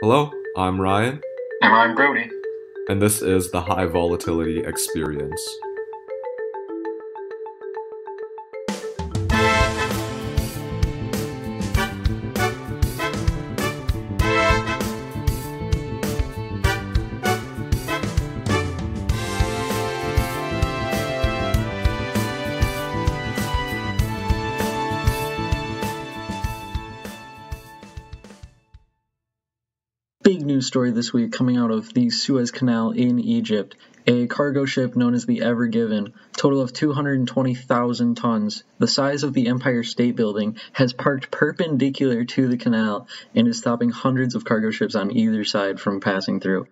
Hello, I'm Ryan, And I'm Brody. and this is the High Volatility Experience. Big news story this week coming out of the Suez Canal in Egypt. A cargo ship known as the Ever Given, total of 220,000 tons, the size of the Empire State Building, has parked perpendicular to the canal and is stopping hundreds of cargo ships on either side from passing through.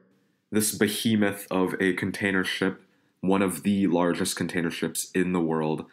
This behemoth of a container ship, one of the largest container ships in the world,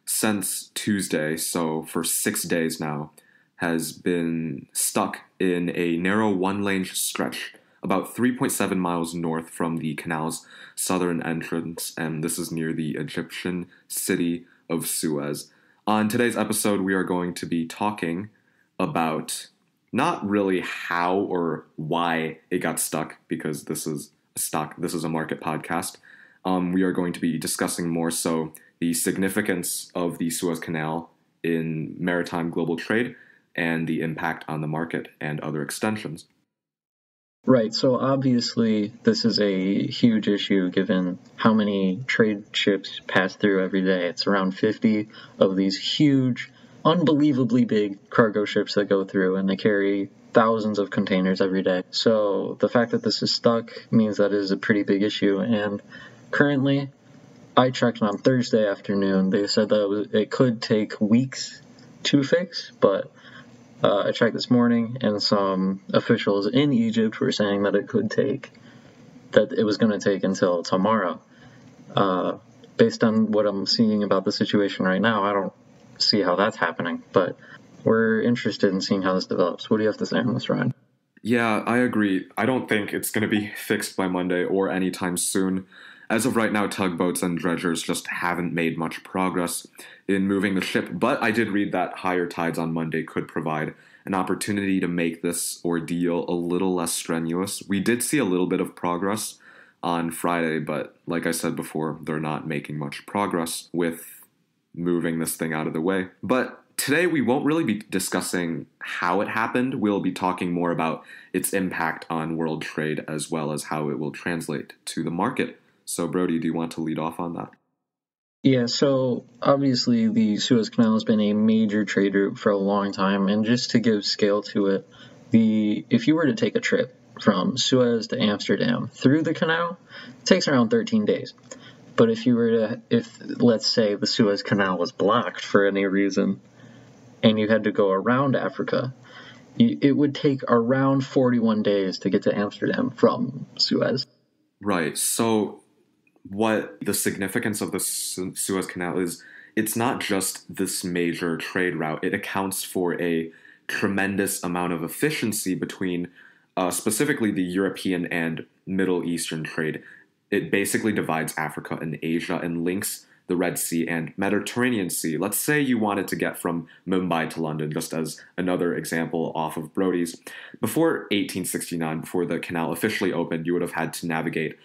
since Tuesday, so for 6 days now, has been stuck in a narrow one-lane stretch about 3.7 miles north from the canal's southern entrance, and this is near the Egyptian city of Suez. On today's episode, we are going to be talking about not really how or why it got stuck, because this is a market podcast. We are going to be discussing more so the significance of the Suez Canal in maritime global trade and the impact on the market and other extensions. Right, so obviously this is a huge issue given how many trade ships pass through every day. It's around 50 of these huge, unbelievably big cargo ships that go through, and they carry thousands of containers every day. So the fact that this is stuck means that it is a pretty big issue, and currently, I checked on Thursday afternoon, they said that it could take weeks to fix, but I checked this morning, and some officials in Egypt were saying that it was going to take until tomorrow. Based on what I'm seeing about the situation right now, I don't see how that's happening, but we're interested in seeing how this develops. What do you have to say on this, Ryan? Yeah, I agree. I don't think it's going to be fixed by Monday or anytime soon. As of right now, tugboats and dredgers just haven't made much progress in moving the ship, but I did read that higher tides on Monday could provide an opportunity to make this ordeal a little less strenuous. We did see a little bit of progress on Friday, but like I said before, they're not making much progress with moving this thing out of the way. But today we won't really be discussing how it happened. We'll be talking more about its impact on world trade as well as how it will translate to the market. So, Brody, do you want to lead off on that? Yeah, so obviously the Suez Canal has been a major trade route for a long time, and just to give scale to it, if you were to take a trip from Suez to Amsterdam through the canal, it takes around 13 days. But if let's say the Suez Canal was blocked for any reason, and you had to go around Africa, it would take around 41 days to get to Amsterdam from Suez. Right, so what the significance of the Suez Canal is, it's not just this major trade route. It accounts for a tremendous amount of efficiency between specifically the European and Middle Eastern trade. It basically divides Africa and Asia and links the Red Sea and Mediterranean Sea. Let's say you wanted to get from Mumbai to London, just as another example off of Brody's. Before 1869, before the canal officially opened, you would have had to navigate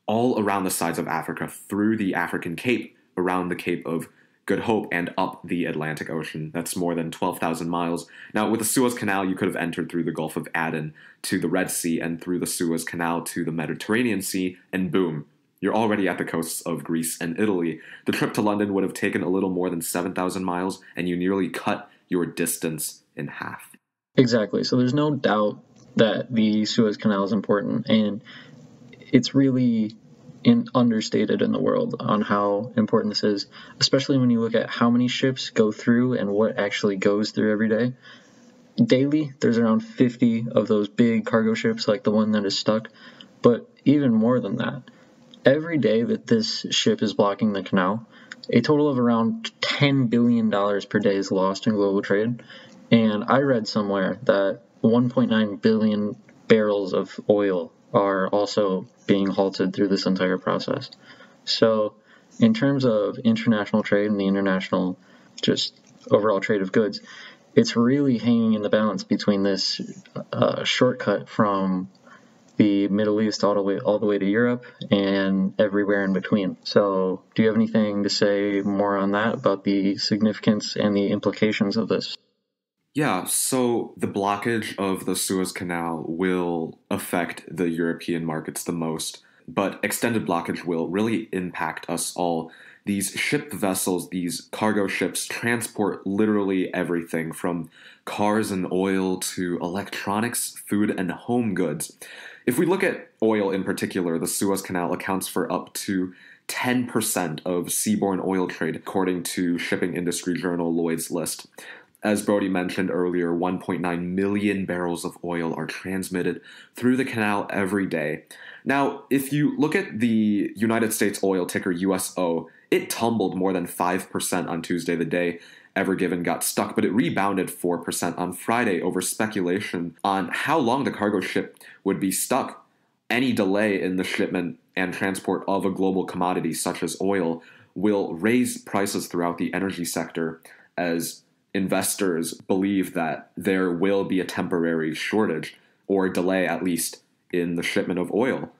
all around the sides of Africa, through the African Cape, around the Cape of Good Hope, and up the Atlantic Ocean. That's more than 12,000 miles. Now, with the Suez Canal, you could have entered through the Gulf of Aden to the Red Sea, and through the Suez Canal to the Mediterranean Sea, and boom, you're already at the coasts of Greece and Italy. The trip to London would have taken a little more than 7,000 miles, and you nearly cut your distance in half. Exactly. So there's no doubt that the Suez Canal is important, and it's really understated in the world on how important this is, especially when you look at how many ships go through and what actually goes through every day. Daily, there's around 50 of those big cargo ships like the one that is stuck, but even more than that. Every day that this ship is blocking the canal, a total of around $10 billion per day is lost in global trade, and I read somewhere that 1.9 billion barrels of oil are also being halted through this entire process. So in terms of international trade and the international just overall trade of goods, it's really hanging in the balance between this shortcut from the Middle East all the way to Europe and everywhere in between. So do you have anything to say more on that, about the significance and the implications of this? Yeah, so the blockage of the Suez Canal will affect the European markets the most, but extended blockage will really impact us all. These ship vessels, these cargo ships, transport literally everything from cars and oil to electronics, food, and home goods. If we look at oil in particular, the Suez Canal accounts for up to 10% of seaborne oil trade, according to shipping industry journal Lloyd's List. As Brody mentioned earlier, 1.9 million barrels of oil are transmitted through the canal every day. Now, if you look at the United States oil ticker USO, it tumbled more than 5% on Tuesday, the day Ever Given got stuck, but it rebounded 4% on Friday over speculation on how long the cargo ship would be stuck. Any delay in the shipment and transport of a global commodity such as oil will raise prices throughout the energy sector, as investors believe that there will be a temporary shortage or delay, at least, in the shipment of oil.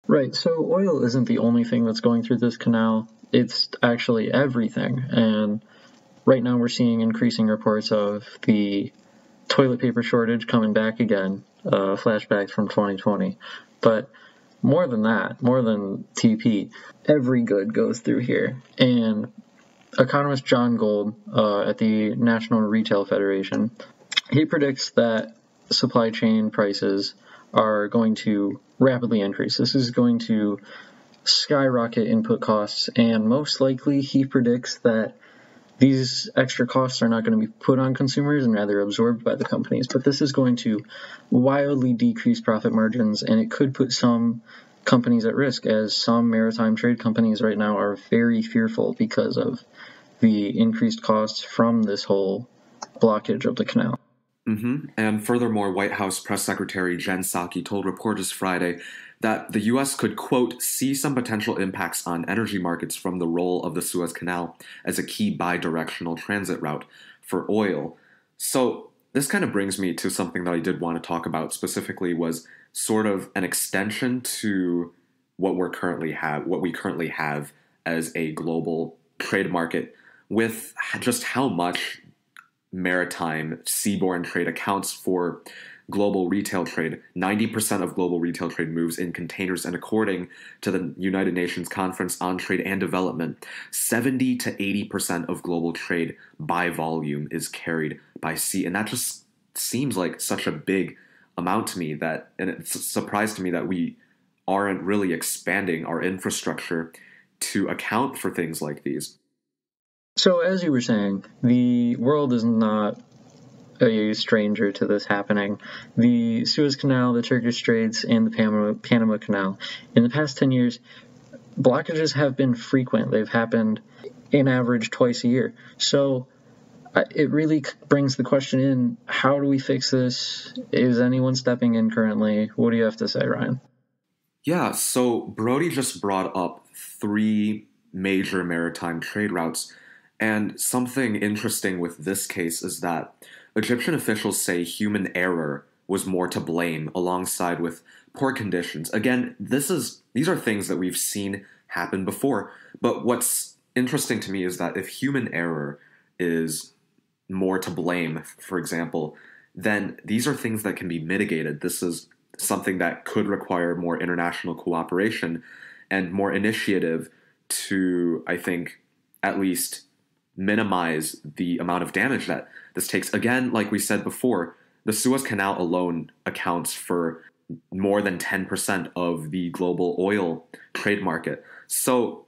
Right, so oil isn't the only thing that's going through this canal. It's actually everything. And right now we're seeing increasing reports of the toilet paper shortage coming back again, flashbacks from 2020. But more than that, more than TP, every good goes through here. And economist John Gold at the National Retail Federation, he predicts that supply chain prices are going to rapidly increase. This is going to skyrocket input costs, and most likely he predicts that these extra costs are not going to be put on consumers and rather absorbed by the companies. But this is going to wildly decrease profit margins, and it could put some companies at risk, as some maritime trade companies right now are very fearful because of the increased costs from this whole blockage of the canal. And furthermore, White House Press Secretary Jen Psaki told reporters Friday that the U.S. could, quote, see some potential impacts on energy markets from the role of the Suez Canal as a key bi-directional transit route for oil. So this kind of brings me to something that I did want to talk about specifically, was sort of an extension to what we currently have as a global trade market, with just how much maritime seaborne trade accounts for global retail trade. 90% of global retail trade moves in containers, and according to the United Nations Conference on Trade and Development, 70 to 80% of global trade by volume is carried by sea. And that just seems like such a big amount to me, and it's a surprise to me that we aren't really expanding our infrastructure to account for things like these. So, as you were saying, the world is not a stranger to this happening. The Suez Canal, the Turkish Straits, and the Panama Canal, in the past 10 years, blockages have been frequent. They've happened in average twice a year. So it really brings the question in, how do we fix this? Is anyone stepping in currently? What do you have to say, Ryan? Yeah, so Brody just brought up 3 major maritime trade routes. And something interesting with this case is that Egyptian officials say human error was more to blame, alongside with poor conditions. Again, these are things that we've seen happen before. But what's interesting to me is that if human error is more to blame, for example, then these are things that can be mitigated. This is something that could require more international cooperation and more initiative to, I think, at least minimize the amount of damage that this takes. Again, like we said before, the Suez Canal alone accounts for more than 10% of the global oil trade market. So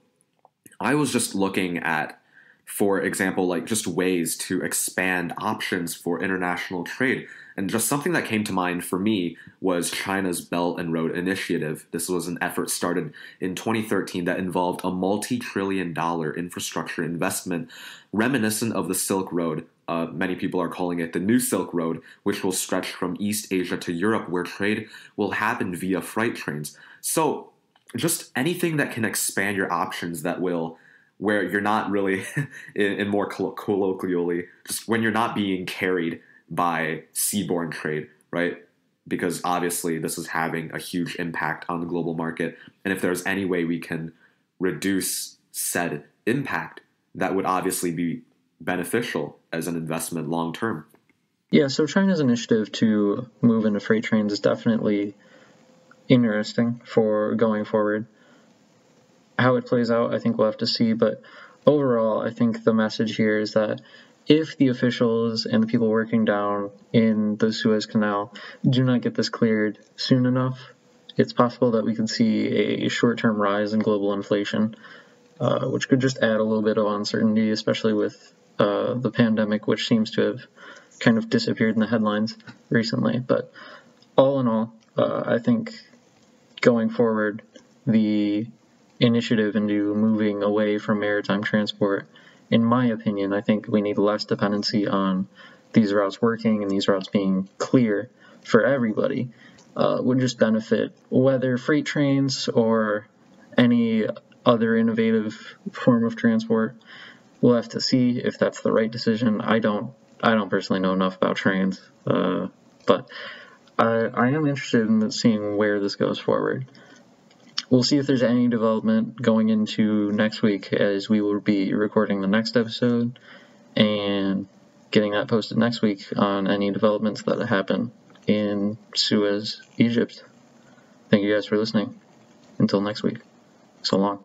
I was just looking at, for example, like just ways to expand options for international trade. And just something that came to mind for me was China's Belt and Road Initiative. This was an effort started in 2013 that involved a multi-trillion-dollar infrastructure investment reminiscent of the Silk Road. Many people are calling it the New Silk Road, which will stretch from East Asia to Europe, where trade will happen via freight trains. So just anything that can expand your options, that will where you're not really, in more colloquially, just when you're not being carried by seaborne trade, right? Because obviously this is having a huge impact on the global market. And if there's any way we can reduce said impact, that would obviously be beneficial as an investment long term. Yeah, so China's initiative to move into freight trains is definitely interesting for going forward. How it plays out, I think we'll have to see, but overall, I think the message here is that if the officials and the people working down in the Suez Canal do not get this cleared soon enough, it's possible that we could see a short-term rise in global inflation, which could just add a little bit of uncertainty, especially with the pandemic, which seems to have kind of disappeared in the headlines recently. But all in all, I think going forward, the initiative into moving away from maritime transport, in my opinion, I think we need less dependency on these routes working and these routes being clear for everybody. Would just benefit whether freight trains or any other innovative form of transport. We'll have to see if that's the right decision. I don't personally know enough about trains, but I am interested in seeing where this goes forward. We'll see if there's any development going into next week, as we will be recording the next episode and getting that posted next week on any developments that happen in Suez, Egypt. Thank you guys for listening. Until next week. So long.